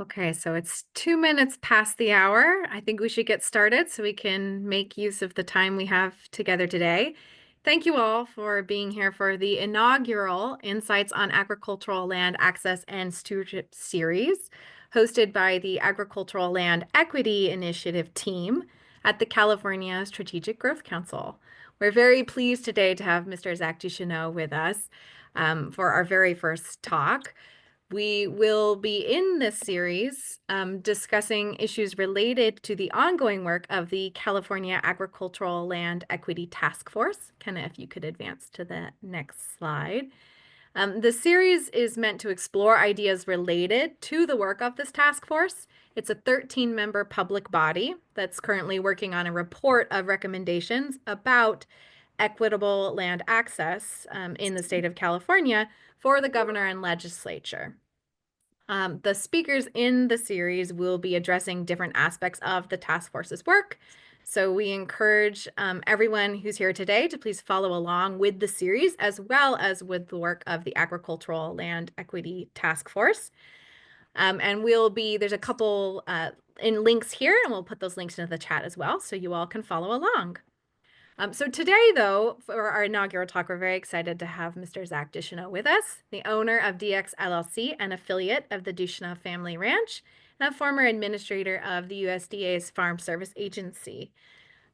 Okay, so it's 2 minutes past the hour. I think we should get started so we can make use of the time we have together today. Thank you all for being here for the inaugural Insights on Agricultural Land Access and Stewardship series, hosted by the Agricultural Land Equity Initiative team at the California Strategic Growth Council. We're very pleased today to have Mr. Zach Ducheneaux with us for our very first talk. We will be in this series discussing issues related to the ongoing work of the California Agricultural Land Equity Task Force. Kenna, if you could advance to the next slide. The series is meant to explore ideas related to the work of this task force. It's a 13-member public body that's currently working on a report of recommendations about equitable land access in the state of California for the governor and legislature. The speakers in the series will be addressing different aspects of the task force's work. So we encourage everyone who's here today to please follow along with the series as well as with the work of the Agricultural Land Equity Task Force. And there's a couple in links here, and we'll put those links into the chat as well so you all can follow along. So today, though, for our inaugural talk, we're very excited to have Mr. Zach Ducheneaux with us, the owner of DX LLC, an affiliate of the Ducheneaux Family Ranch, and a former administrator of the USDA's Farm Service Agency.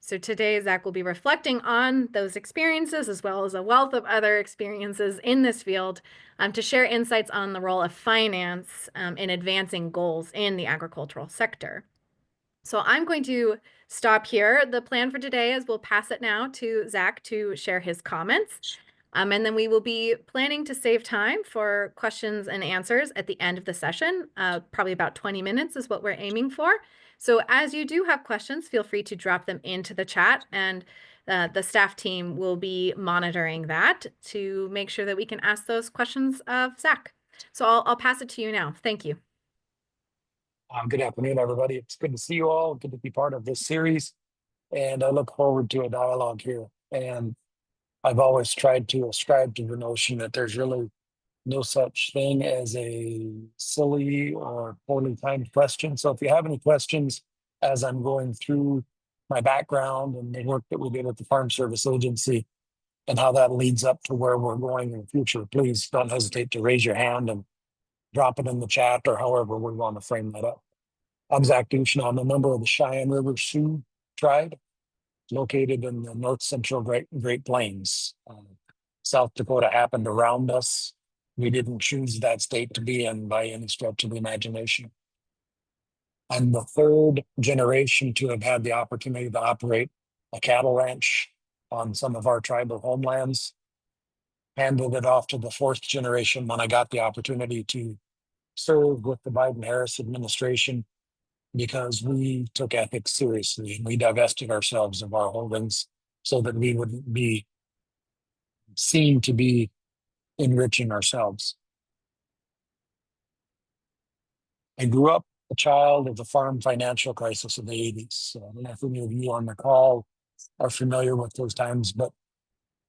So today, Zach will be reflecting on those experiences as well as a wealth of other experiences in this field to share insights on the role of finance in advancing goals in the agricultural sector. So I'm going to stop here. The plan for today is we'll pass it now to Zach to share his comments. And then we will be planning to save time for questions and answers at the end of the session. Probably about 20 minutes is what we're aiming for. So as you do have questions, feel free to drop them into the chat, and the staff team will be monitoring that to make sure that we can ask those questions of Zach. So I'll pass it to you now. Thank you. Good afternoon, everybody. It's good to see you all. Good to be part of this series. And I look forward to a dialogue here. And I've always tried to ascribe to the notion that there's really no such thing as a silly or poorly timed question. So if you have any questions as I'm going through my background and the work that we did at the Farm Service Agency and how that leads up to where we're going in the future, please don't hesitate to raise your hand and drop it in the chat or however we want to frame that up. I'm Zach Ducheneaux. I'm a member of the Cheyenne River Sioux tribe, located in the north central Great Plains. South Dakota happened around us. We didn't choose that state to be in by any stretch of the imagination. I'm the third generation to have had the opportunity to operate a cattle ranch on some of our tribal homelands. Handed it off to the fourth generation when I got the opportunity to serve with the Biden-Harris administration, because we took ethics seriously and we divested ourselves of our holdings so that we wouldn't be seen to be enriching ourselves. I grew up a child of the farm financial crisis of the 80s. So I don't know if any of you on the call are familiar with those times, but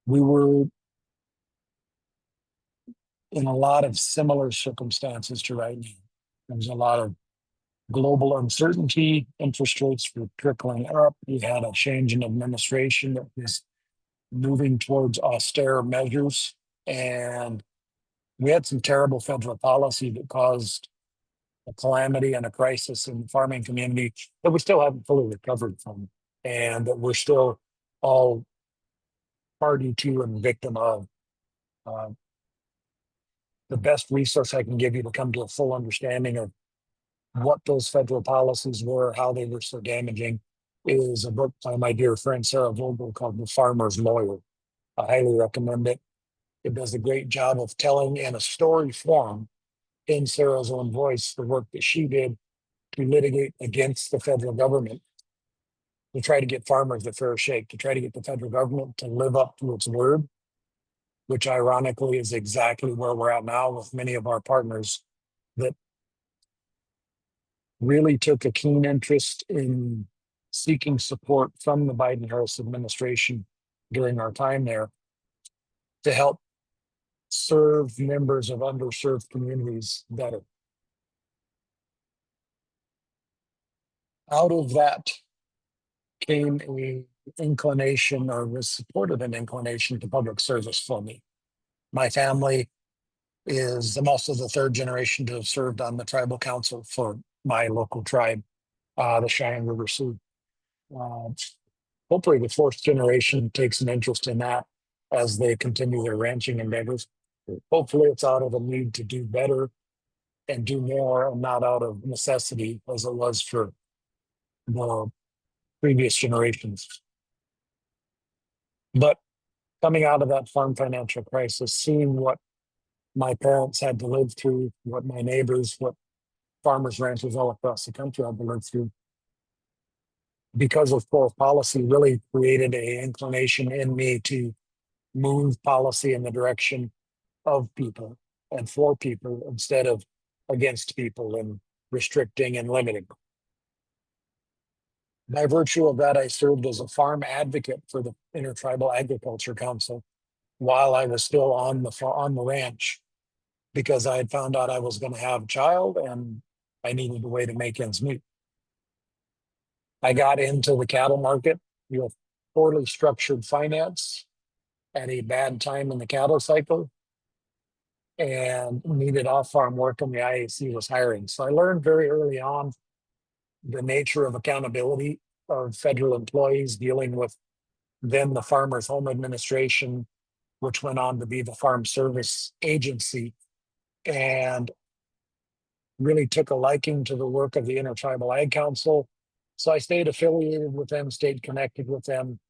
we were in a lot of similar circumstances to right now. There was a lot of global uncertainty. Interest rates were trickling up. We had a change in administration that was moving towards austere measures. And we had some terrible federal policy that caused a calamity and a crisis in the farming community that we still haven't fully recovered from, and that we're still all party to and victim of. The best resource I can give you to come to a full understanding of what those federal policies were, how they were so damaging, is a book by my dear friend Sarah Vogel called The Farmer's Lawyer. I highly recommend it. It does a great job of telling in a story form, in Sarah's own voice, the work that she did to litigate against the federal government, to try to get farmers a fair shake, to try to get the federal government to live up to its word, which ironically is exactly where we're at now with many of our partners that really took a keen interest in seeking support from the Biden-Harris administration during our time there to help serve members of underserved communities better. out of that came a inclination, or was supported an inclination to public service for me. My family is I'm also the third generation to have served on the tribal council for my local tribe, the Cheyenne River Sioux. Uh, Hopefully the fourth generation takes an interest in that as they continue their ranching endeavors. Hopefully it's out of a need to do better and do more, and not out of necessity as it was for the previous generations. But coming out of that farm financial crisis, seeing what my parents had to live through, what my neighbors, what farmers, ranchers all across the country had to live through, because of poor policy, really created a inclination in me to move policy in the direction of people and for people instead of against people and restricting and limiting. By virtue of that, I served as a farm advocate for the Intertribal Agriculture Council while I was still on the ranch, because I had found out I was going to have a child and I needed a way to make ends meet. I got into the cattle market with poorly structured finance at a bad time in the cattle cycle, and needed off-farm work, and the IAC was hiring. So I learned very early on the nature of accountability of federal employees dealing with then the Farmers Home Administration, which went on to be the Farm Service Agency, and really took a liking to the work of the Intertribal Ag Council. So I stayed affiliated with them, stayed connected with them,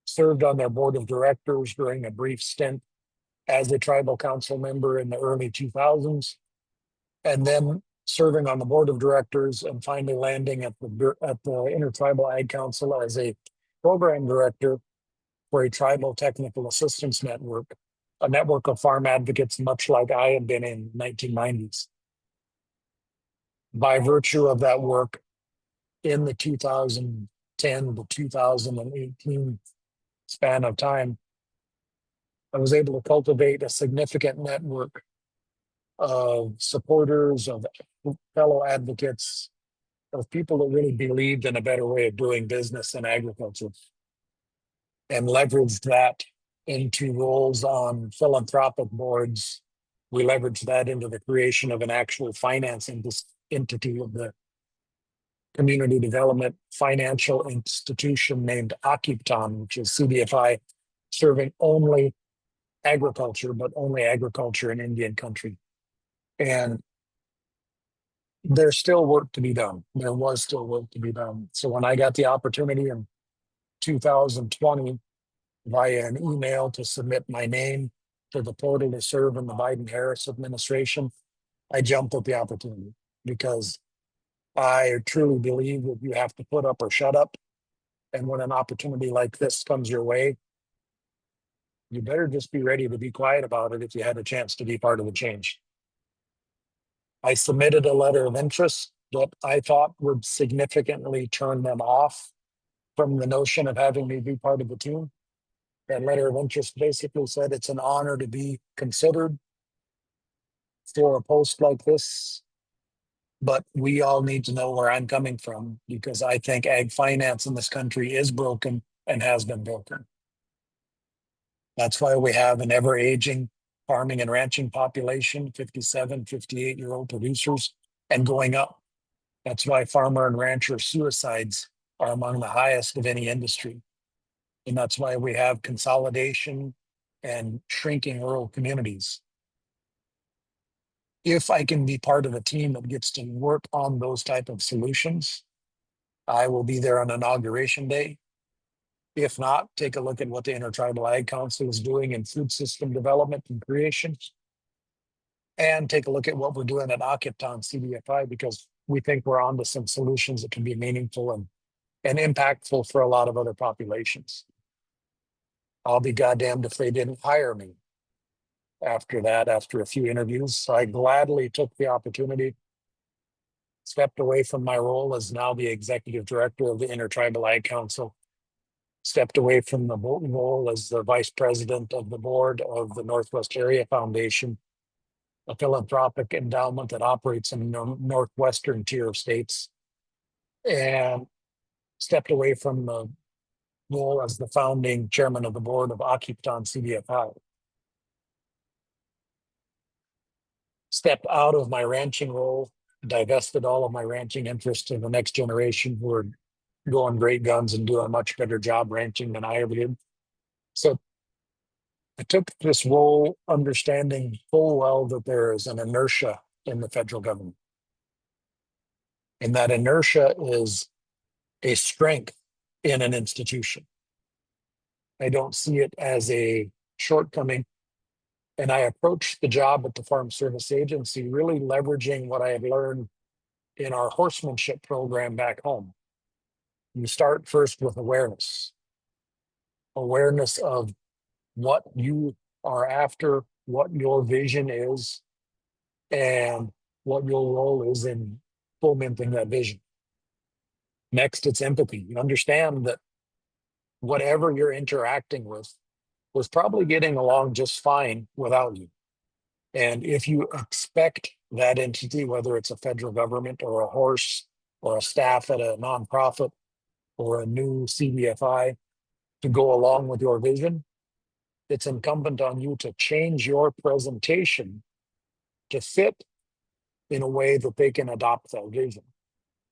served on their board of directors during a brief stint as a tribal council member in the early 2000s, and then serving on the board of directors and finally landing at the Intertribal Ag Council as a program director for a tribal technical assistance network, a network of farm advocates much like I had been in 1990s. By virtue of that work, in the 2010 to 2018 span of time, I was able to cultivate a significant network of supporters, of fellow advocates, of people that really believed in a better way of doing business in agriculture, and leveraged that into roles on philanthropic boards. We leveraged that into the creation of an actual financing entity of the community development financial institution named Occupton, which is CDFI, serving only agriculture, but only agriculture in Indian country. And there's still work to be done. There was still work to be done. So when I got the opportunity in 2020 via an email to submit my name to the portal to serve in the Biden-Harris administration, I jumped at the opportunity, because I truly believe that you have to put up or shut up. And when an opportunity like this comes your way, you better just be ready to be quiet about it if you had a chance to be part of the change. I submitted a letter of interest that I thought would significantly turn them off from the notion of having me be part of the team. That letter of interest basically said it's an honor to be considered for a post like this, but we all need to know where I'm coming from, because I think ag finance in this country is broken and has been broken. That's why we have an ever aging farming and ranching population, 57, 58-year-old producers, and going up. That's why farmer and rancher suicides are among the highest of any industry. And that's why we have consolidation and shrinking rural communities. If I can be part of a team that gets to work on those type of solutions, I will be there on inauguration day. If not, take a look at what the Intertribal Ag Council is doing in food system development and creation. And take a look at what we're doing at Occupton CDFI, because we think we're onto some solutions that can be meaningful and impactful for a lot of other populations. I'll be goddamned if they didn't hire me after that, after a few interviews. So I gladly took the opportunity, stepped away from my role as now the executive director of the Intertribal Ag Council, stepped away from the role as the vice president of the board of the Northwest Area Foundation, a philanthropic endowment that operates in the northwestern tier of states. and stepped away from the role as the founding chairman of the board of Occupan CDFI. Stepped out of my ranching role, divested all of my ranching interest in the next generation who are going great guns and doing a much better job ranching than I ever did. So I took this role understanding full well that there is an inertia in the federal government. And that inertia is a strength in an institution. I don't see it as a shortcoming. And I approached the job at the Farm Service Agency really leveraging what I had learned in our horsemanship program back home. You start first with awareness of what you are after, what your vision is, and what your role is in fomenting that vision. Next, it's empathy. You understand that whatever you're interacting with was probably getting along just fine without you. And if you expect that entity, whether it's a federal government or a horse or a staff at a nonprofit or a new CDFI to go along with your vision, it's incumbent on you to change your presentation to fit in a way that they can adopt that vision.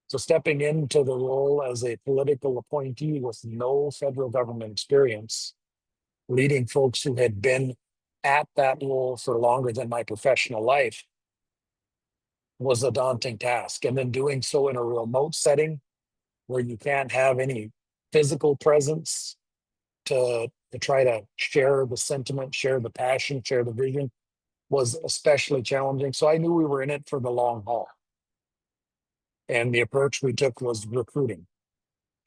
So stepping into the role as a political appointee with no federal government experience, leading folks who had been at that role for longer than my professional life was a daunting task. And then doing so in a remote setting where you can't have any physical presence to try to share the sentiment, share the passion, share the vision was especially challenging. So I knew we were in it for the long haul. And the approach we took was recruiting,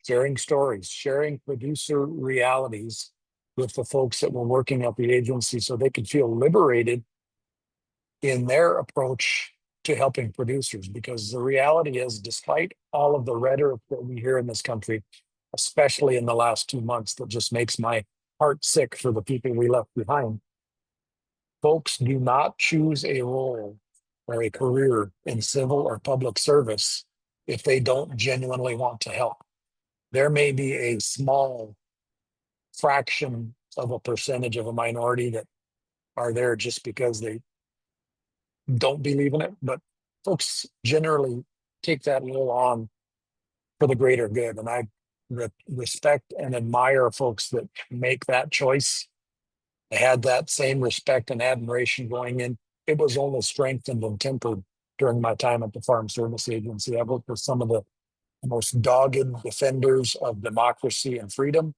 sharing stories, sharing producer realities with the folks that were working at the agency so they could feel liberated in their approach to helping producers. Because the reality is, despite all of the rhetoric that we hear in this country, especially in the last 2 months, that just makes my heart sick for the people we left behind, folks do not choose a role or a career in civil or public service if they don't genuinely want to help. There may be a small fraction of a percentage of a minority that are there just because they don't believe in it, but folks generally take that role on for the greater good. And I respect and admire folks that make that choice. I had that same respect and admiration going in. It was only strengthened and tempered during my time at the Farm Service Agency. I worked with some of the most dogged defenders of democracy and freedom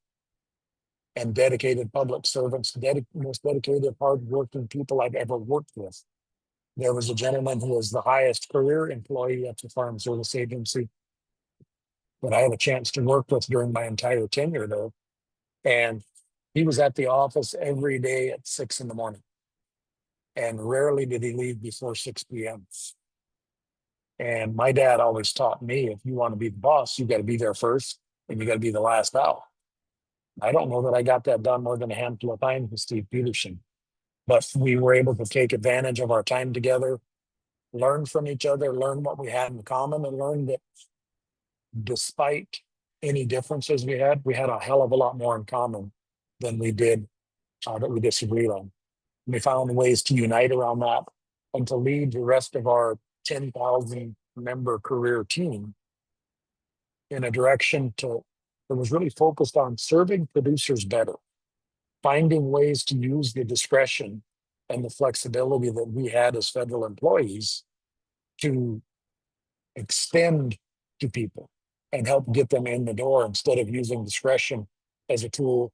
and dedicated public servants, most dedicated, hardworking people I've ever worked with. There was a gentleman who was the highest career employee at the Farm Service Agency that I had a chance to work with during my entire tenure there. And he was at the office every day at 6 a.m. And rarely did he leave before 6 p.m. And my dad always taught me, if you want to be the boss, you got to be there first and you got to be the last out. I don't know that I got that done more than a handful of times with Steve Peterson, but we were able to take advantage of our time together, learn from each other, learn what we had in common, and learn that despite any differences we had a hell of a lot more in common than we did that we disagreed on. We found ways to unite around that and to lead the rest of our 10,000 member career team in a direction that was really focused on serving producers better, finding ways to use the discretion and the flexibility that we had as federal employees to extend to people and help get them in the door instead of using discretion as a tool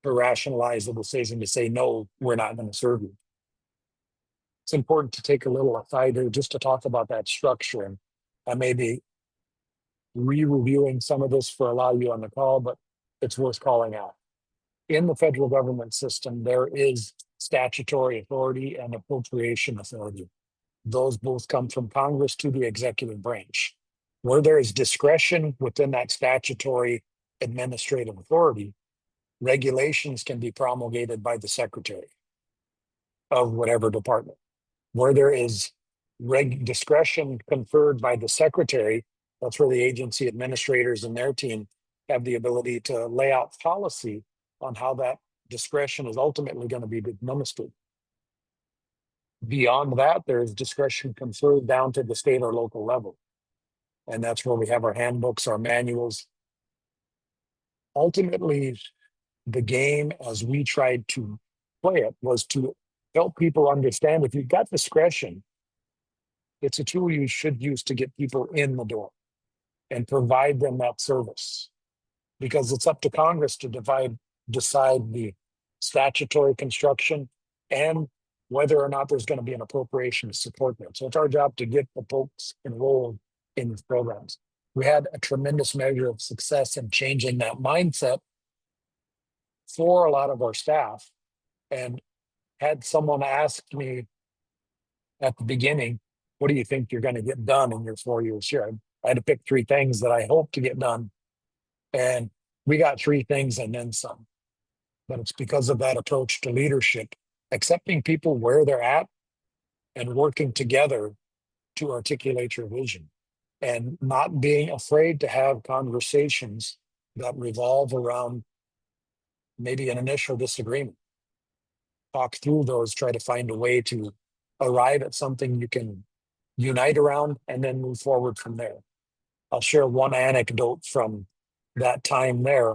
to rationalize the decision to say, no, we're not going to serve you. It's important to take a little aside here just to talk about that structure. And I may be re-reviewing some of this for a lot of you on the call, but it's worth calling out. In the federal government system, there is statutory authority and appropriation authority. Those both come from Congress to the executive branch. Where there is discretion within that statutory administrative authority, regulations can be promulgated by the secretary of whatever department. Where there is discretion conferred by the secretary That's where the agency administrators and their team have the ability to lay out policy on how that discretion is ultimately going to be administered. Beyond that, there's discretion conferred down to the state or local level. And that's where we have our handbooks, our manuals. Ultimately, the game as we tried to play it was to help people understand if you've got discretion, it's a tool you should use to get people in the door and provide them that service. Because it's up to Congress to decide the statutory construction and whether or not there's going to be an appropriation to support them. So it's our job to get the folks enrolled in these programs. We had a tremendous measure of success in changing that mindset for a lot of our staff. And had someone ask me at the beginning, what do you think you're going to get done in your 4 years here? I had to pick 3 things that I hope to get done. And we got 3 things and then some. But it's because of that approach to leadership, accepting people where they're at and working together to articulate your vision and not being afraid to have conversations that revolve around maybe an initial disagreement. Talk through those, try to find a way to arrive at something you can unite around and then move forward from there. I'll share one anecdote from that time there.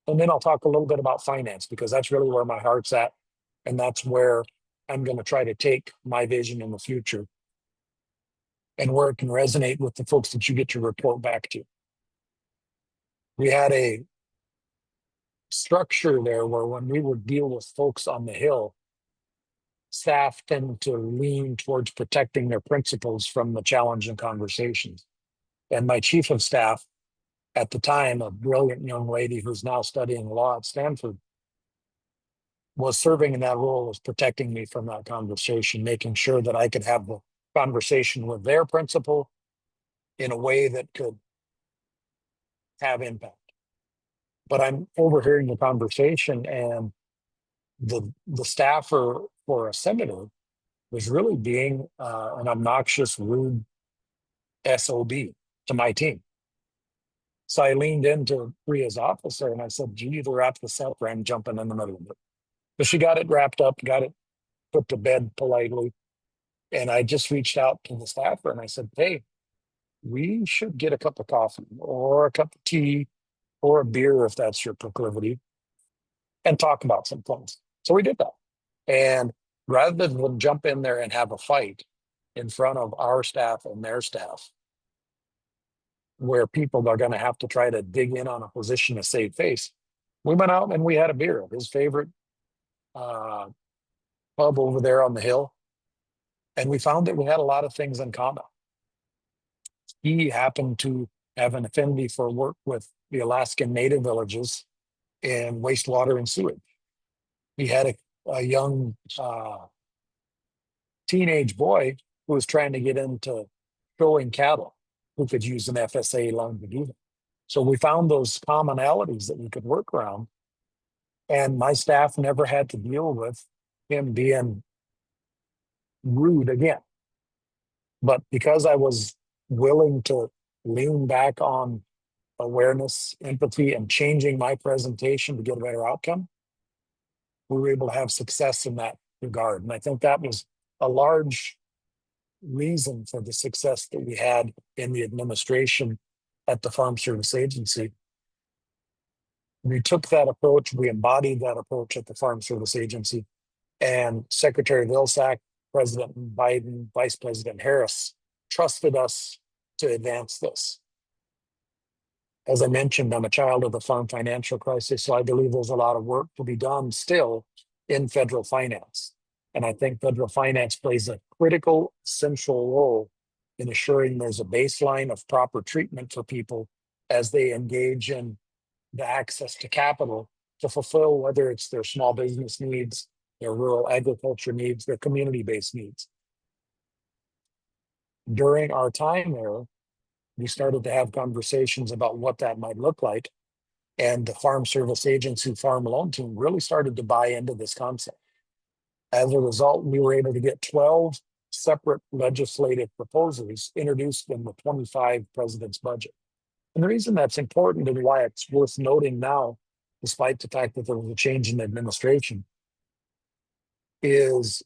And then I'll talk a little bit about finance because that's really where my heart's at. And that's where I'm going to try to take my vision in the future and where it can resonate with the folks that you get to report back to. We had a structure there where when we would deal with folks on the Hill, staff tend to lean towards protecting their principals from the challenging conversations. And my chief of staff at the time, a brilliant young lady who's now studying law at Stanford, was serving in that role as protecting me from that conversation, making sure that I could have the conversation with their principal in a way that could have impact. But I'm overhearing the conversation, and the staffer for a senator was really being an obnoxious, rude SOB to my team. So I leaned into Priya's officer and I said, you either wrap this up or I'm jumping in the middle of it. But she got it wrapped up, got it put to bed politely. And I just reached out to the staffer and I said, hey, we should get a cup of coffee or a cup of tea or a beer if that's your proclivity and talk about some things. So we did that. And rather than jump in there and have a fight in front of our staff and their staff, where people are going to have to try to dig in on a position to save face, we went out and we had a beer at his favorite pub over there on the Hill. And we found that we had a lot of things in common. He happened to have an affinity for work with the Alaskan Native villages in wastewater and sewage. He had a young teenage boy who was trying to get into showing cattle who could use an FSA loan to do that. So we found those commonalities that we could work around. And my staff never had to deal with him being rude again. But because I was willing to lean back on awareness, empathy, and changing my presentation to get a better outcome, we were able to have success in that regard. And I think that was a large reason for the success that we had in the administration at the Farm Service Agency. We took that approach, we embodied that approach at the Farm Service Agency, and Secretary Vilsack, President Biden, Vice President Harris trusted us to advance this. As I mentioned, I'm a child of the farm financial crisis, so I believe there's a lot of work to be done still in federal finance. And I think federal finance plays a critical, central role in assuring there's a baseline of proper treatment for people as they engage in the access to capital to fulfill whether it's their small business needs, their rural agriculture needs, their community-based needs. During our time there, we started to have conversations about what that might look like. And the Farm Service Agency Farm Loan Team really started to buy into this concept. As a result, we were able to get 12 separate legislative proposals introduced in the 25 president's budget. And the reason that's important and why it's worth noting now, despite the fact that there was a change in administration, is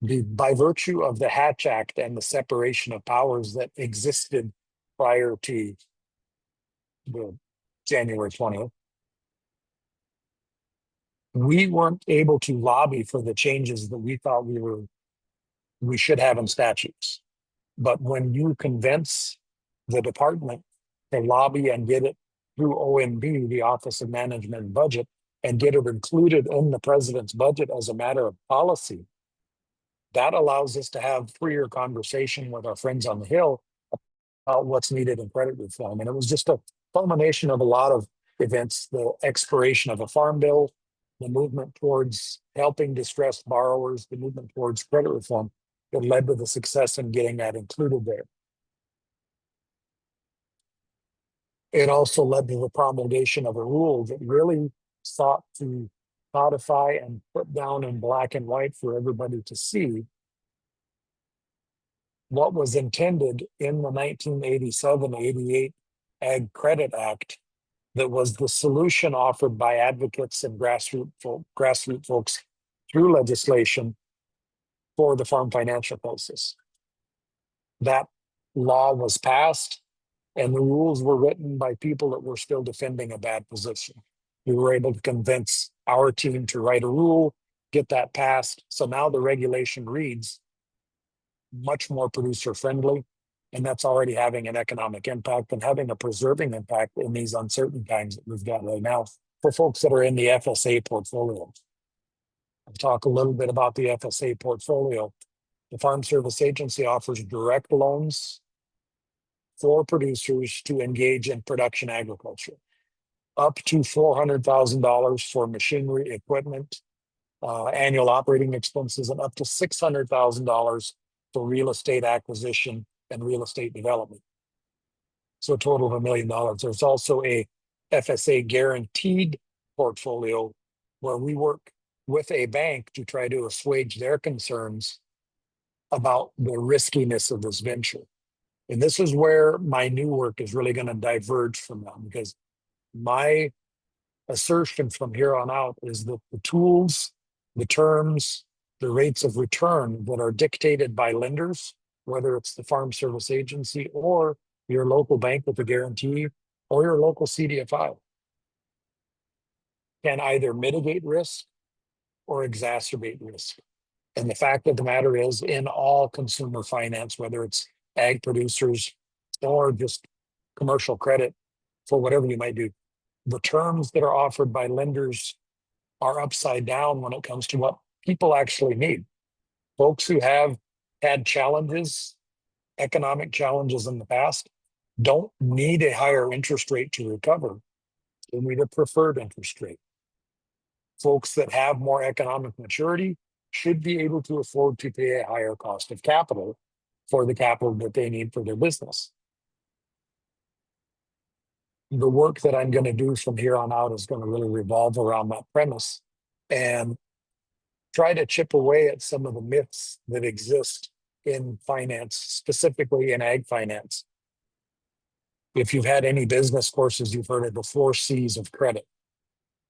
by virtue of the Hatch Act and the separation of powers that existed prior to the January 20th, we weren't able to lobby for the changes that we thought we should have in statutes. But when you convince the department to lobby and get it through OMB, the Office of Management and Budget, and get it included in the president's budget as a matter of policy, that allows us to have freer conversation with our friends on the Hill about what's needed in credit reform. And it was just a culmination of a lot of events, the expiration of a farm bill, the movement towards helping distressed borrowers, the movement towards credit reform that led to the success in getting that included there. It also led to the promulgation of a rule that really sought to codify and put down in black and white for everybody to see what was intended in the 1987-88 Ag Credit Act that was the solution offered by advocates and grassroots folks through legislation for the farm financial crisis. That law was passed and the rules were written by people that were still defending a bad position. We were able to convince our team to write a rule, get that passed. So now the regulation reads much more producer friendly, and that's already having an economic impact and having a preserving impact in these uncertain times that we've got right now for folks that are in the FSA portfolio. I'll talk a little bit about the FSA portfolio. The Farm Service Agency offers direct loans for producers to engage in production agriculture, up to $400,000 for machinery, equipment, annual operating expenses, and up to $600,000 for real estate acquisition and real estate development. So a total of $1 million. There's also a FSA guaranteed portfolio where we work with a bank to try to assuage their concerns about the riskiness of this venture. And this is where my new work is really going to diverge from them, because my assertion from here on out is that the tools, the terms, the rates of return that are dictated by lenders, whether it's the Farm Service Agency or your local bank with a guarantee or your local CDFI, can either mitigate risk or exacerbate risk. And the fact of the matter is, in all consumer finance, whether it's ag producers or just commercial credit for whatever you might do, the terms that are offered by lenders are upside down when it comes to what people actually need. Folks who have had challenges, economic challenges in the past, don't need a higher interest rate to recover. They need a preferred interest rate. Folks that have more economic maturity should be able to afford to pay a higher cost of capital for the capital that they need for their business. The work that I'm going to do from here on out is going to really revolve around that premise and try to chip away at some of the myths that exist in finance, specifically in ag finance. If you've had any business courses, you've heard of the 4 C's of credit: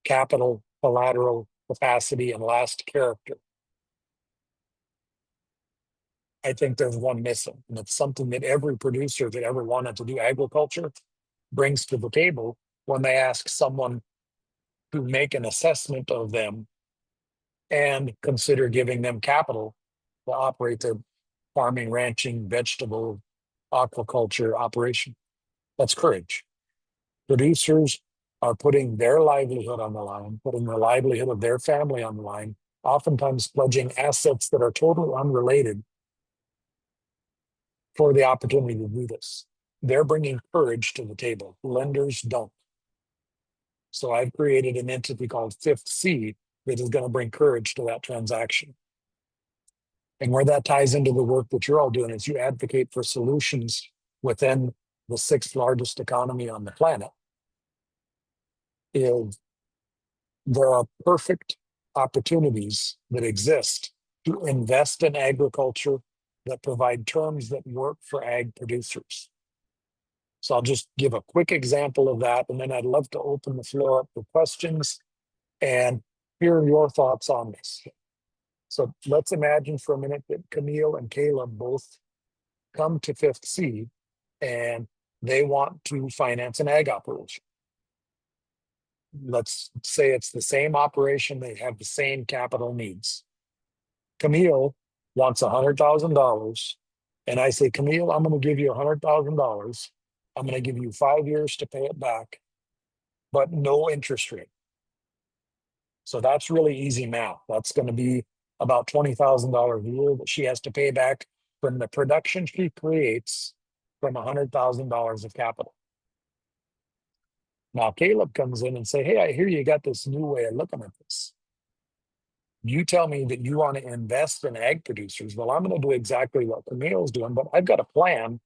capital, collateral, capacity, and last, character. I think there's one missing, and it's something that every producer that ever wanted to do agriculture brings to the table when they ask someone to make an assessment of them and consider giving them capital to operate their farming, ranching, vegetable, aquaculture operation. That's courage. Producers are putting their livelihood on the line, putting the livelihood of their family on the line, oftentimes pledging assets that are totally unrelated for the opportunity to do this. They're bringing courage to the table. Lenders don't. So I've created an entity called 5th C that is going to bring courage to that transaction. And where that ties into the work that you're all doing is you advocate for solutions within the 6th largest economy on the planet. Is there are perfect opportunities that exist to invest in agriculture that provide terms that work for ag producers. So I'll just give a quick example of that, and then I'd love to open the floor up for questions and hear your thoughts on this. So let's imagine for a minute that Camille and Caleb both come to Fifth C and they want to finance an ag operation. Let's say it's the same operation, they have the same capital needs. Camille wants $100,000, and I say, Camille, I'm going to give you $100,000. I'm going to give you 5 years to pay it back, but no interest rate. So that's really easy math. That's going to be about $20,000 a year that she has to pay back from the production she creates from $100,000 of capital. Now Caleb comes in and say, hey, I hear you got this new way of looking at this. You tell me that you want to invest in ag producers. Well, I'm going to do exactly what Camille's doing, but I've got a plan.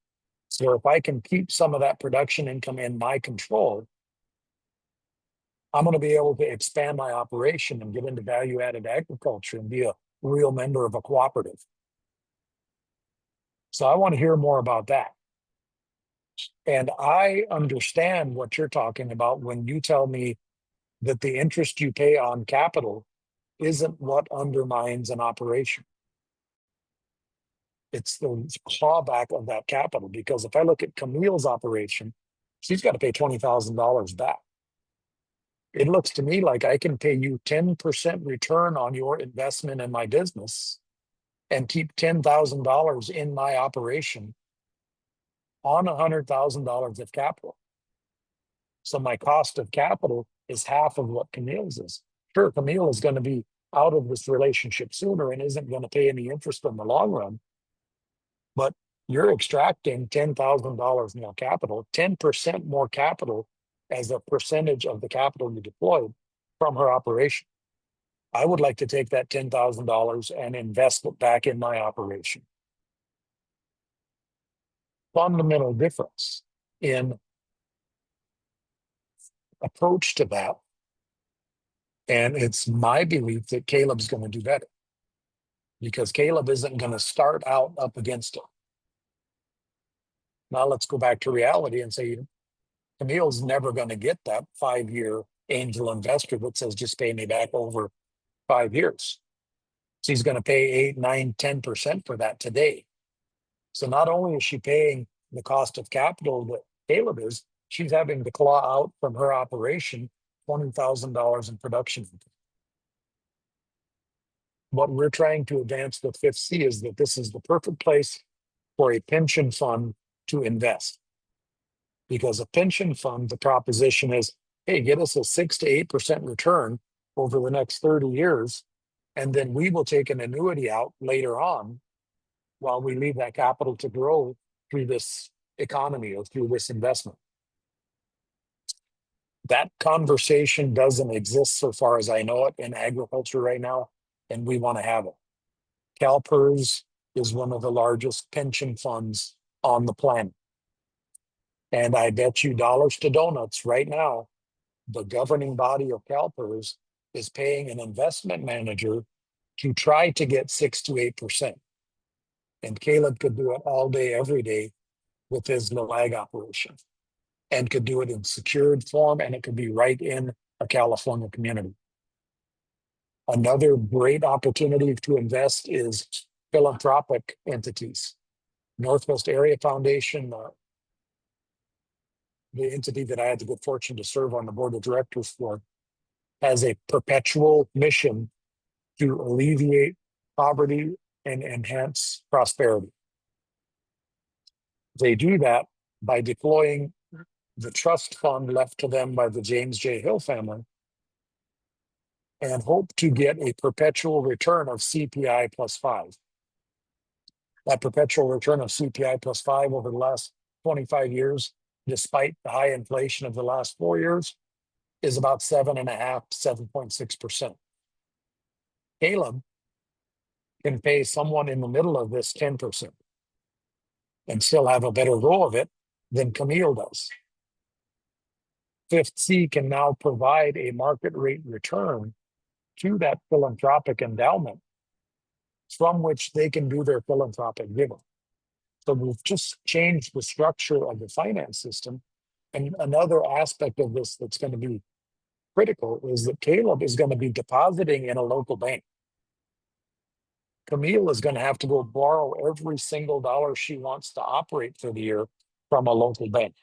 So if I can keep some of that production income in my control, I'm going to be able to expand my operation and get into value-added agriculture and be a real member of a cooperative. So I want to hear more about that. And I understand what you're talking about when you tell me that the interest you pay on capital isn't what undermines an operation. It's the clawback of that capital. Because if I look at Camille's operation, she's got to pay $20,000 back. It looks to me like I can pay you 10% return on your investment in my business and keep $10,000 in my operation on $100,000 of capital. So my cost of capital is half of what Camille's is. Sure, Camille is going to be out of this relationship sooner and isn't going to pay any interest in the long run, but you're extracting $10,000 more capital, 10% more capital as a percentage of the capital you deployed from her operation. I would like to take that $10,000 and invest it back in my operation. Fundamental difference in approach to that. And it's my belief that Caleb's going to do better because Caleb isn't going to start out up against him. Now let's go back to reality and say, Camille's never going to get that 5-year angel investor that says, just pay me back over 5 years. She's going to pay 8, 9, 10% for that today. So not only is she paying the cost of capital that Caleb is, she's having to claw out from her operation $20,000 in production. What we're trying to advance with Fifth C is that this is the perfect place for a pension fund to invest. Because a pension fund, the proposition is, hey, get us a 6 to 8% return over the next 30 years, and then we will take an annuity out later on while we leave that capital to grow through this economy or through this investment. That conversation doesn't exist so far as I know it in agriculture right now, and we want to have it. CalPERS is one of the largest pension funds on the planet. And I bet you dollars to donuts right now, the governing body of CalPERS is paying an investment manager to try to get 6 to 8%. And Caleb could do it all day, every day with his little ag operation and could do it in secured form, and it could be right in a California community. Another great opportunity to invest is philanthropic entities. Northwest Area Foundation, the entity that I had the good fortune to serve on the board of directors for, has a perpetual mission to alleviate poverty and enhance prosperity. They do that by deploying the trust fund left to them by the James J. Hill family and hope to get a perpetual return of CPI plus 5. That perpetual return of CPI plus 5 over the last 25 years, despite the high inflation of the last 4 years, is about 7.5 to 7.6%. Caleb can pay someone in the middle of this 10% and still have a better roll of it than Camille does. Fifth C can now provide a market rate return to that philanthropic endowment from which they can do their philanthropic giving. So we've just changed the structure of the finance system. And another aspect of this that's going to be critical is that Caleb is going to be depositing in a local bank. Camille is going to have to go borrow every single dollar she wants to operate for the year from a local bank.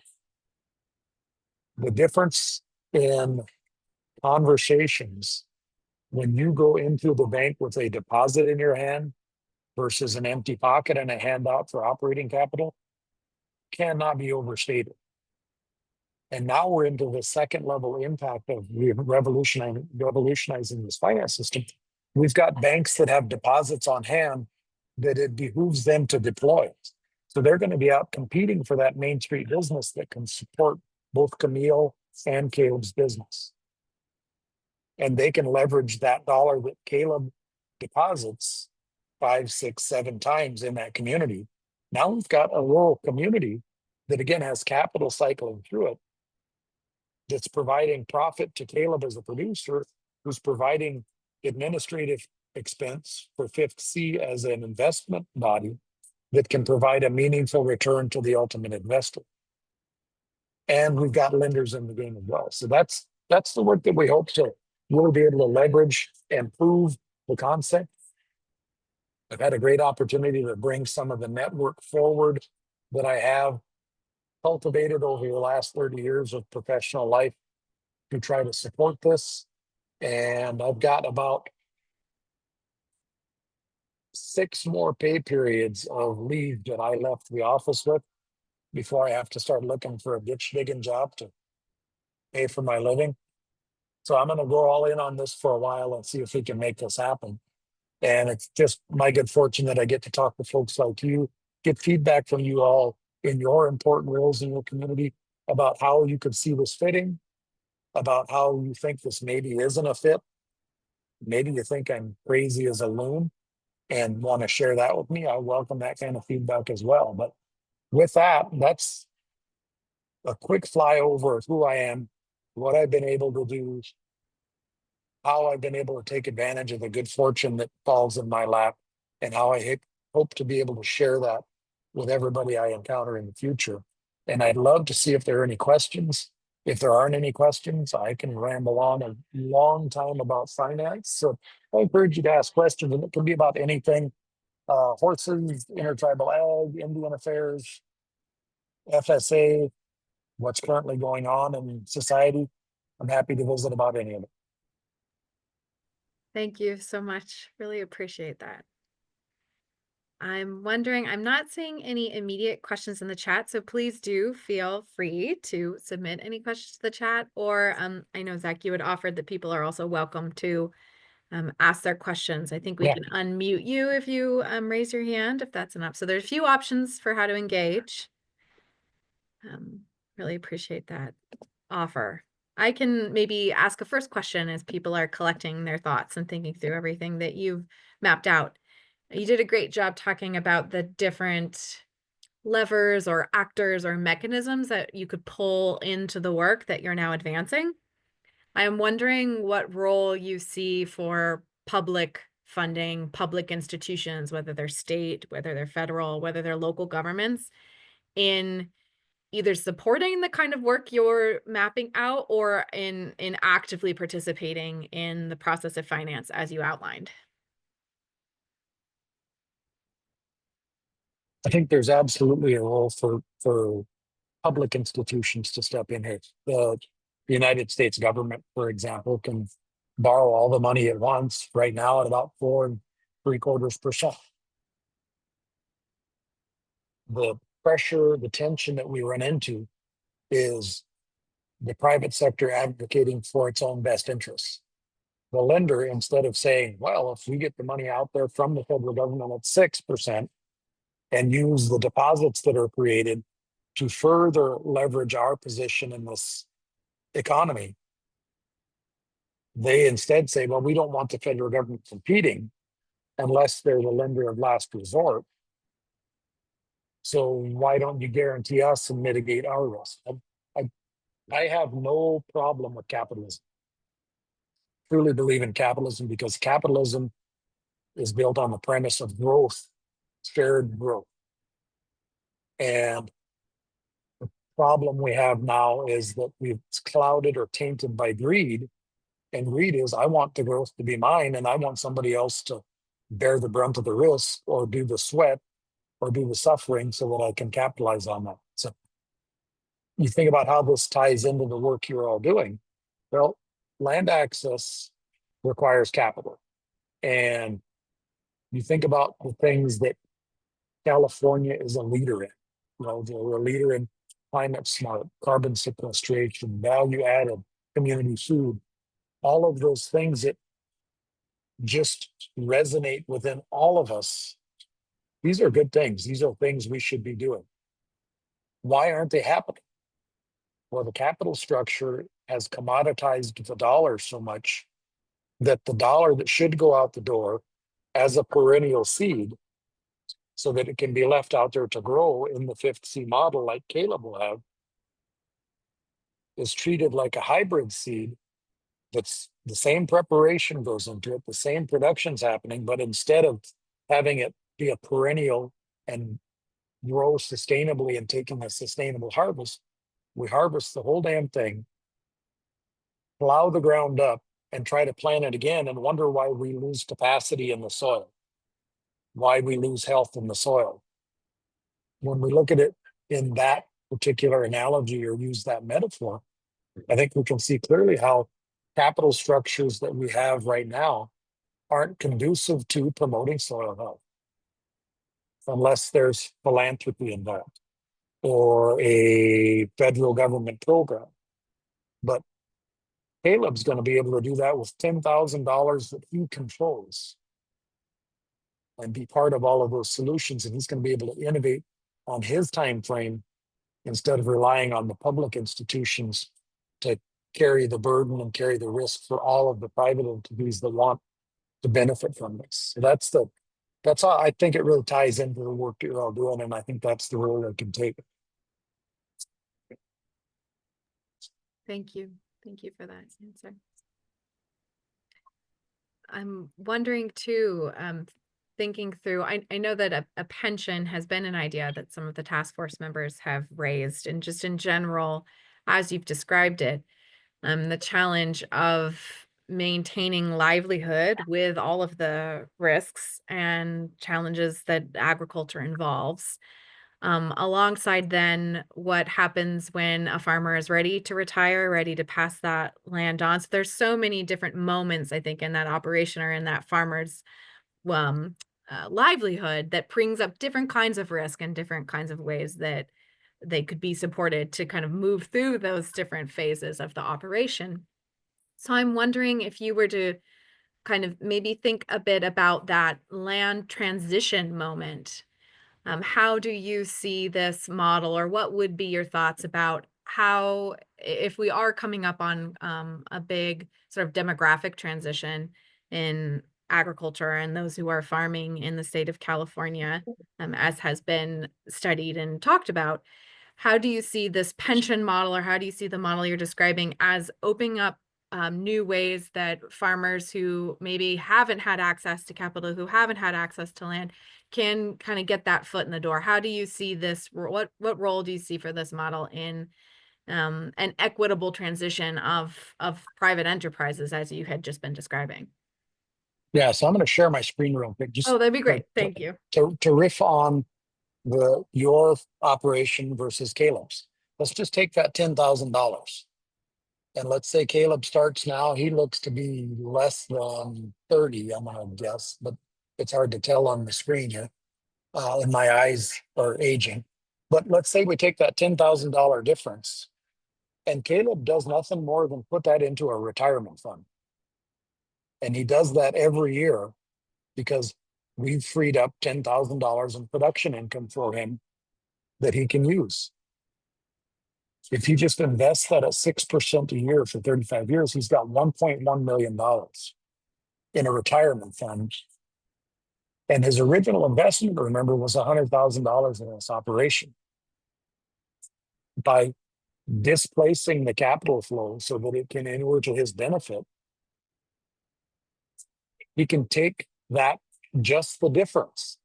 The difference in conversations when you go into the bank with a deposit in your hand versus an empty pocket and a handout for operating capital cannot be overstated. And now we're into the second level impact of revolutionizing this finance system. We've got banks that have deposits on hand that it behooves them to deploy. So they're going to be out competing for that Main Street business that can support both Camille and Caleb's business. And they can leverage that dollar that Caleb deposits 5, 6, 7 times in that community. Now we've got a rural community that again has capital cycling through it, that's providing profit to Caleb as a producer, who's providing administrative expense for Fifth C as an investment body that can provide a meaningful return to the ultimate investor. And we've got lenders in the game as well. So that's the work that we hope to really be able to leverage and prove the concept. I've had a great opportunity to bring some of the network forward that I have cultivated over the last 30 years of professional life to try to support this. And I've got about 6 more pay periods of leave that I left the office with before I have to start looking for a ditch digging job to pay for my living. So I'm going to go all in on this for a while and see if we can make this happen. And it's just my good fortune that I get to talk to folks like you, get feedback from you all in your important roles in your community about how you could see this fitting, about how you think this maybe isn't a fit. Maybe you think I'm crazy as a loon and want to share that with me. I welcome that kind of feedback as well. But with that, that's a quick flyover of who I am, what I've been able to do, how I've been able to take advantage of the good fortune that falls in my lap, and how I hope to be able to share that with everybody I encounter in the future. And I'd love to see if there are any questions. If there aren't any questions, I can ramble on a long time about finance. So I encourage you to ask questions, and it can be about anything: horses, intertribal ag, Indian affairs, FSA, what's currently going on in society. I'm happy to visit about any of it. Thank you so much. Really appreciate that. I'm wondering, I'm not seeing any immediate questions in the chat, so please do feel free to submit any questions to the chat. Or I know, Zach, you had offered that people are also welcome to ask their questions. I think we Yeah. can unmute you if you raise your hand, if that's enough. So there's a few options for how to engage. Really appreciate that offer. I can maybe ask a first question as people are collecting their thoughts and thinking through everything that you've mapped out. You did a great job talking about the different levers or actors or mechanisms that you could pull into the work that you're now advancing. I am wondering what role you see for public funding, public institutions, whether they're state, whether they're federal, whether they're local governments, in either supporting the kind of work you're mapping out or in actively participating in the process of finance as you outlined. I think there's absolutely a role for public institutions to step in here. The United States government, for example, can borrow all the money at once right now at about 4.75%. The pressure, the tension that we run into is the private sector advocating for its own best interests. The lender, instead of saying, well, if we get the money out there from the federal government at 6% and use the deposits that are created to further leverage our position in this economy, they instead say, well, we don't want the federal government competing unless they're the lender of last resort. So why don't you guarantee us and mitigate our risk? I have no problem with capitalism. Truly believe in capitalism because capitalism is built on the premise of growth, shared growth. And the problem we have now is that we've clouded or tainted by greed. And greed is, I want the growth to be mine, and I want somebody else to bear the brunt of the risk or do the sweat or do the suffering so that I can capitalize on that. So you think about how this ties into the work you're all doing. Well, land access requires capital. And you think about the things that California is a leader in. You know, they're a leader in climate smart, carbon sequestration, value added, community food, all of those things that just resonate within all of us. These are good things. These are things we should be doing. Why aren't they happening? Well, the capital structure has commoditized the dollar so much that the dollar that should go out the door as a perennial seed so that it can be left out there to grow in the fifth C model like Caleb will have is treated like a hybrid seed. That's the same preparation goes into it, the same production's happening, but instead of having it be a perennial and grow sustainably and taking a sustainable harvest, we harvest the whole damn thing, plow the ground up, and try to plant it again and wonder why we lose capacity in the soil, why we lose health in the soil. When we look at it in that particular analogy or use that metaphor, I think we can see clearly how capital structures that we have right now aren't conducive to promoting soil health unless there's philanthropy involved or a federal government program. But Caleb's going to be able to do that with $10,000 that he controls and be part of all of those solutions. And he's going to be able to innovate on his time frame instead of relying on the public institutions to carry the burden and carry the risk for all of the private entities that want to benefit from this. So that's how I think it really ties into the work that you're all doing. And I think that's the road I can take. Thank you. Thank you for that answer. I'm wondering too, thinking through, I know that a pension has been an idea that some of the task force members have raised, and just in general, as you've described it, the challenge of maintaining livelihood with all of the risks and challenges that agriculture involves. Alongside then what happens when a farmer is ready to retire, ready to pass that land on. So there's so many different moments, I think, in that operation or in that farmer's um, livelihood that brings up different kinds of risk and different kinds of ways that they could be supported to kind of move through those different phases of the operation. So I'm wondering if you were to kind of maybe think a bit about that land transition moment. How do you see this model, or what would be your thoughts about how, if we are coming up on a big sort of demographic transition in agriculture and those who are farming in the state of California, as has been studied and talked about, how do you see this pension model, or how do you see the model you're describing as opening up new ways that farmers who maybe haven't had access to capital, who haven't had access to land, can kind of get that foot in the door? How do you see this? What role do you see for this model in an equitable transition of private enterprises, as you had just been describing? Yeah, so I'm going to share my screen real quick, Oh, just that'd be great. Thank you. to riff on your operation versus Caleb's. Let's just take that $10,000. And let's say Caleb starts now, he looks to be less than 30, I'm gonna guess, but it's hard to tell on the screen here. And my eyes are aging. But let's say we take that $10,000 difference and Caleb does nothing more than put that into a retirement fund. And he does that every year because we've freed up $10,000 in production income for him that he can use. If he just invests that at 6% a year for 35 years, he's got $1.1 million in a retirement fund. And his original investment, remember, was $100,000 in this operation. By displacing the capital flow so that it can inure to his benefit, he can take that just the difference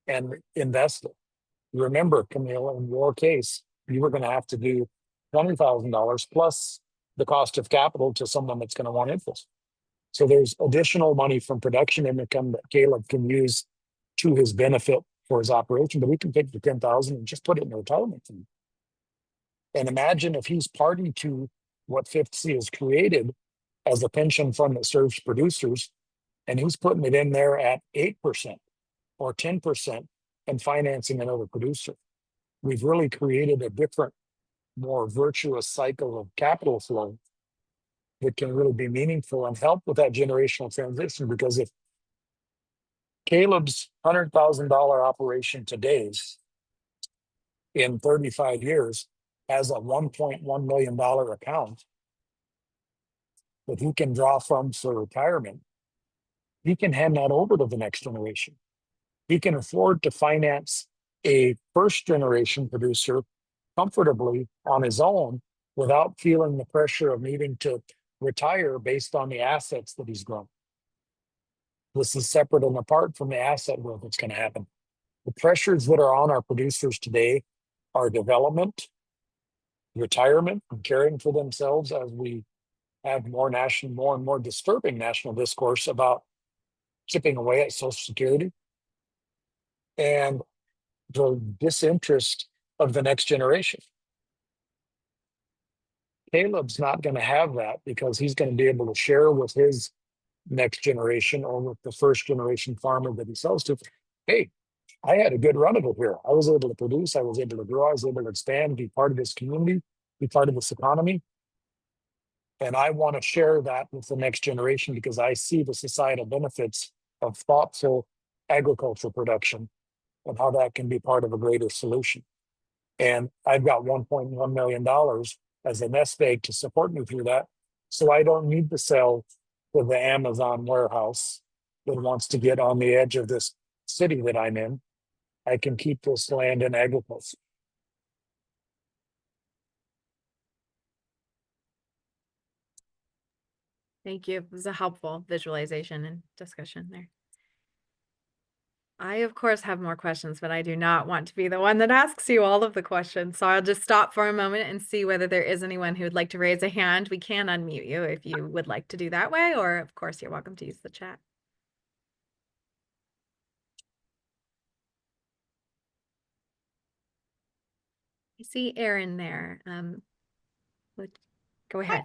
and invest it. Remember, Camille, in your case, you were going to have to do $20,000 plus the cost of capital to someone that's going to want interest. So there's additional money from production income that Caleb can use to his benefit for his operation, but he can take the 10,000 and just put it in a retirement fund. And imagine if he's party to what Fifth C has created as a pension fund that serves producers, and he's putting it in there at 8% or 10% and financing another producer. We've really created a different, more virtuous cycle of capital flow that can really be meaningful and help with that generational transition. Because if Caleb's $100,000 operation today in 35 years has a $1.1 million account that he can draw from for retirement, he can hand that over to the next generation. He can afford to finance a first generation producer comfortably on his own without feeling the pressure of needing to retire based on the assets that he's grown. This is separate and apart from the asset growth that's going to happen. The pressures that are on our producers today are development, retirement, and caring for themselves as we have more and more disturbing national discourse about chipping away at Social Security, and the disinterest of the next generation. Caleb's not going to have that because he's going to be able to share with his next generation or with the first generation farmer that he sells to. Hey, I had a good run of it here. I was able to produce, I was able to grow, I was able to expand, be part of this community, be part of this economy. And I want to share that with the next generation because I see the societal benefits of thoughtful agricultural production and how that can be part of a greater solution. And I've got $1.1 million as a nest egg to support me through that. So I don't need to sell to the Amazon warehouse that wants to get on the edge of this city that I'm in. I can keep this land in agriculture. Thank you. It was a helpful visualization and discussion there. I, of course, have more questions, but I do not want to be the one that asks you all of the questions. So I'll just stop for a moment and see whether there is anyone who would like to raise a hand. We can unmute you if you would like to do that way, or of course, you're welcome to use the chat. I see Erin there. Go ahead.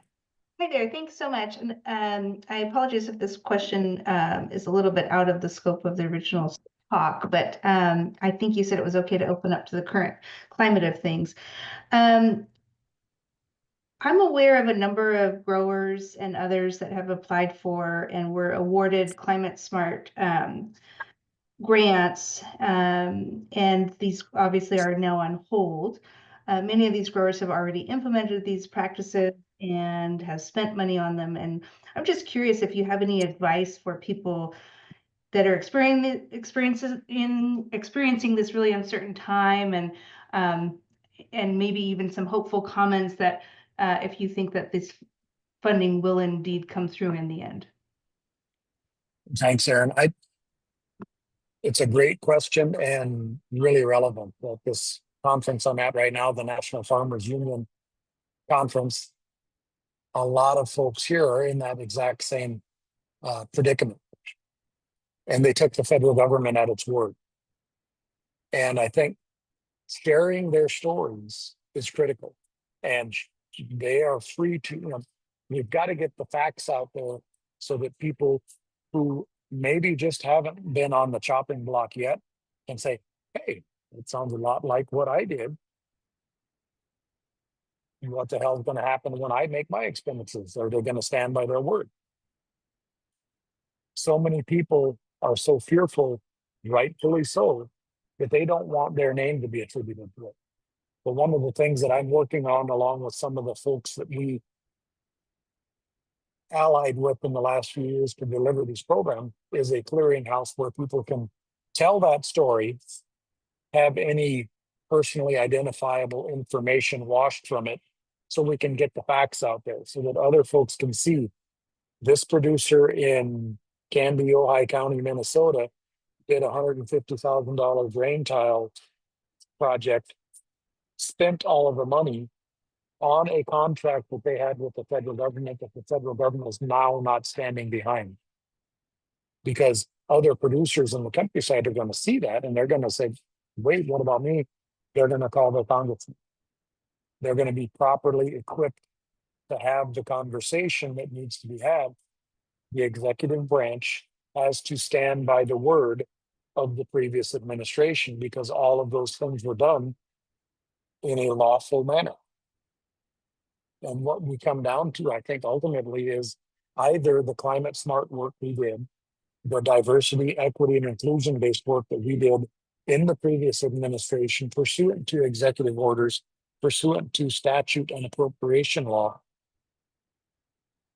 Hi there, thanks so much. And I apologize if this question is a little bit out of the scope of the original talk, but I think you said it was okay to open up to the current climate of things. I'm aware of a number of growers and others that have applied for and were awarded climate smart grants, and these obviously are now on hold. Many of these growers have already implemented these practices and have spent money on them. And I'm just curious if you have any advice for people that are experiencing this really uncertain time, and maybe even some hopeful comments that if you think that this funding will indeed come through in the end. Thanks, Erin. It's a great question and really relevant. At this conference I'm at right now, the National Farmers Union conference, a lot of folks here are in that exact same predicament. And they took the federal government at its word. And I think sharing their stories is critical. And they are free to, you've got to get the facts out there so that people who maybe just haven't been on the chopping block yet can say, hey, it sounds a lot like what I did. What the hell is going to happen when I make my expenditures? Are they going to stand by their word? So many people are so fearful, rightfully so, that they don't want their name to be attributed to it. But one of the things that I'm working on, along with some of the folks that we allied with in the last few years to deliver these programs, is a clearinghouse where people can tell that story, have any personally identifiable information washed from it, so we can get the facts out there so that other folks can see this producer in Canby, Ojai County, Minnesota, did $150,000 drain tile project, spent all of the money on a contract that they had with the federal government that the federal government is now not standing behind. Because other producers in the countryside are going to see that and they're going to say, wait, what about me? They're going to call the congressman. They're going to be properly equipped to have the conversation that needs to be had. The executive branch has to stand by the word of the previous administration because all of those things were done in a lawful manner. And what we come down to, I think, ultimately is either the climate smart work we did, the diversity, equity, and inclusion based work that we did in the previous administration, pursuant to executive orders, pursuant to statute and appropriation law,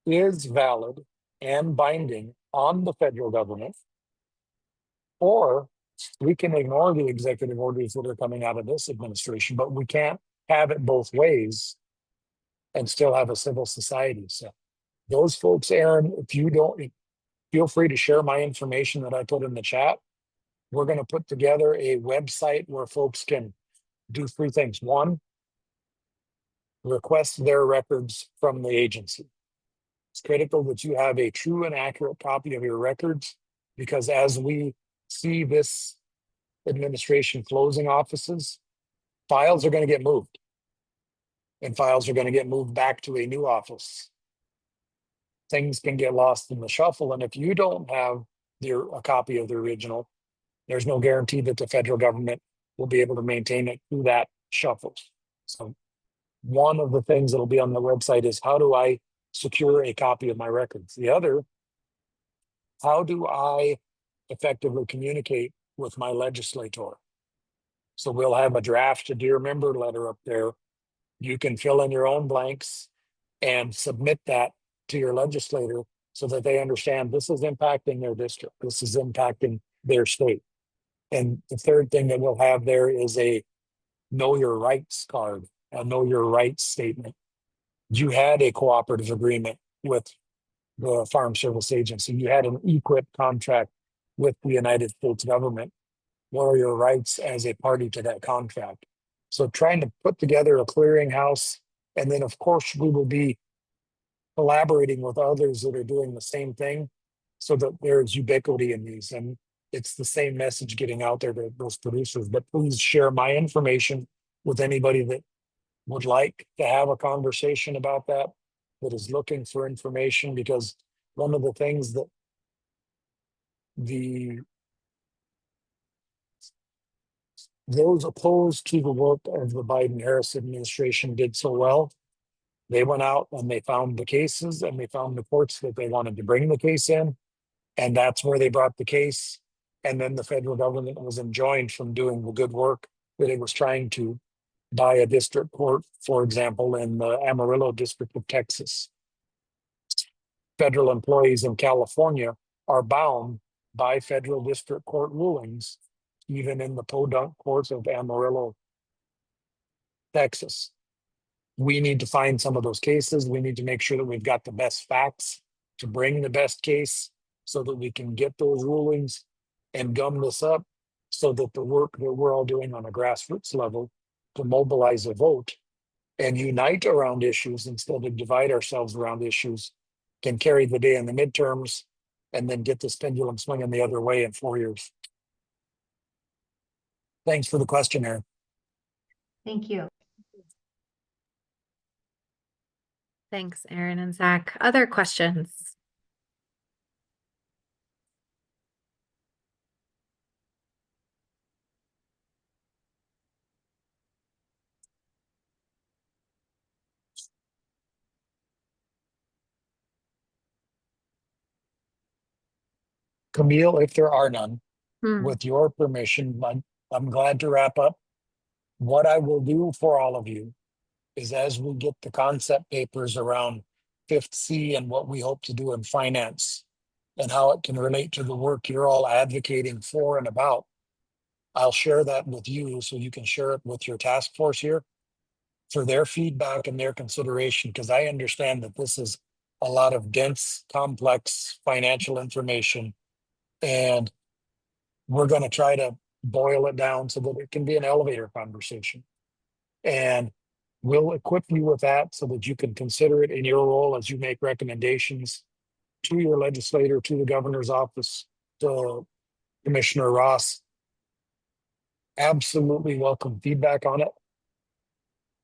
is valid and binding on the federal government, or we can ignore the executive orders that are coming out of this administration, but we can't have it both ways and still have a civil society. So those folks, Aaron, if you don't, feel free to share my information that I put in the chat. We're going to put together a website where folks can do three things. One, request their records from the agency. It's critical that you have a true and accurate copy of your records, because as we see this administration closing offices, files are going to get moved. And files are going to get moved back to a new office. Things can get lost in the shuffle. And if you don't have a copy of the original, there's no guarantee that the federal government will be able to maintain it through that shuffle. So one of the things that'll be on the website is, how do I secure a copy of my records? The other, how do I effectively communicate with my legislator? So we'll have a draft dear member letter up there. You can fill in your own blanks and submit that to your legislator so that they understand this is impacting their district. This is impacting their state. And the third thing that we'll have there is a know your rights card, a know your rights statement. You had a cooperative agreement with the Farm Service Agency. You had an equip contract with the United States government. What are your rights as a party to that contract? So trying to put together a clearinghouse, and then of course we will be collaborating with others that are doing the same thing so that there's ubiquity in these, and it's the same message getting out there to those producers. But please share my information with anybody that would like to have a conversation about that, that is looking for information, because one of the things that those opposed to the work of the Biden-Harris administration did so well, they went out and they found the cases and they found the courts that they wanted to bring the case in. And that's where they brought the case. And then the federal government was enjoined from doing the good work that it was trying to by a district court, for example, in the Amarillo District of Texas. Federal employees in California are bound by federal district court rulings, even in the podunk courts of Amarillo, Texas. We need to find some of those cases. We need to make sure that we've got the best facts to bring the best case so that we can get those rulings and gum this up so that the work that we're all doing on a grassroots level to mobilize a vote and unite around issues instead of divide ourselves around issues can carry the day in the midterms and then get this pendulum swinging the other way in 4 years. Thanks for the question, Aaron. Thank you. Thanks, Aaron and Zach. Other questions? Camille, if there are none, Hmm. with your permission, I'm glad to wrap up. What I will do for all of you is, as we get the concept papers around 5th C and what we hope to do in finance and how it can relate to the work you're all advocating for and about, I'll share that with you so you can share it with your task force here for their feedback and their consideration, because I understand that this is a lot of dense, complex financial information, and we're going to try to boil it down so that it can be an elevator conversation. And we'll equip you with that so that you can consider it in your role as you make recommendations to your legislator, to the governor's office, to Commissioner Ross. Absolutely welcome feedback on it.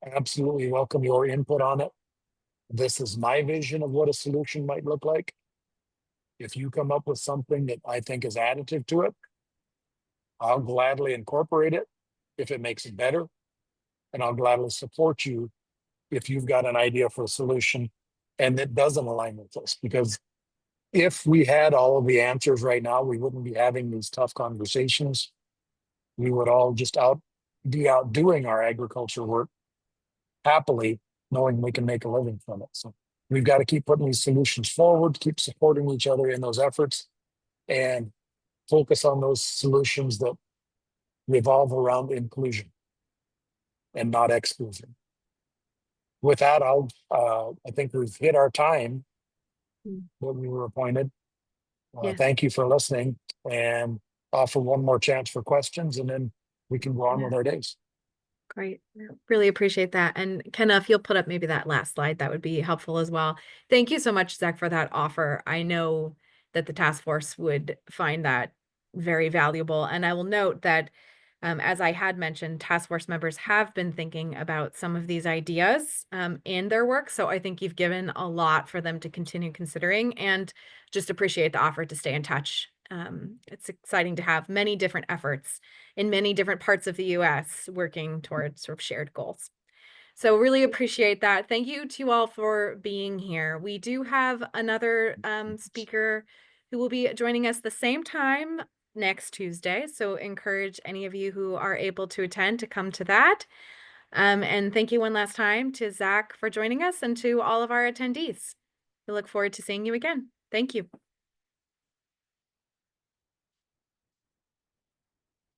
Absolutely welcome your input on it. This is my vision of what a solution might look like. If you come up with something that I think is additive to it, I'll gladly incorporate it if it makes it better. And I'll gladly support you if you've got an idea for a solution and that doesn't align with us. Because if we had all of the answers right now, we wouldn't be having these tough conversations. We would all just be out doing our agriculture work happily, knowing we can make a living from it. So we've got to keep putting these solutions forward, keep supporting each other in those efforts, and focus on those solutions that revolve around inclusion and not exclusion. With that, I think we've hit our time that we were appointed. Yes. Thank you for listening, and offer one more chance for questions, and then we can go on with our days. Great. Really appreciate that. And Kenna, if you'll put up maybe that last slide, that would be helpful as well. Thank you so much, Zach, for that offer. I know that the task force would find that very valuable. And I will note that, as I had mentioned, task force members have been thinking about some of these ideas in their work. So I think you've given a lot for them to continue considering, and just appreciate the offer to stay in touch. It's exciting to have many different efforts in many different parts of the US working towards sort of shared goals. So really appreciate that. Thank you to you all for being here. We do have another speaker who will be joining us the same time next Tuesday. So encourage any of you who are able to attend to come to that. And thank you one last time to Zach for joining us, and to all of our attendees. We look forward to seeing you again. Thank you.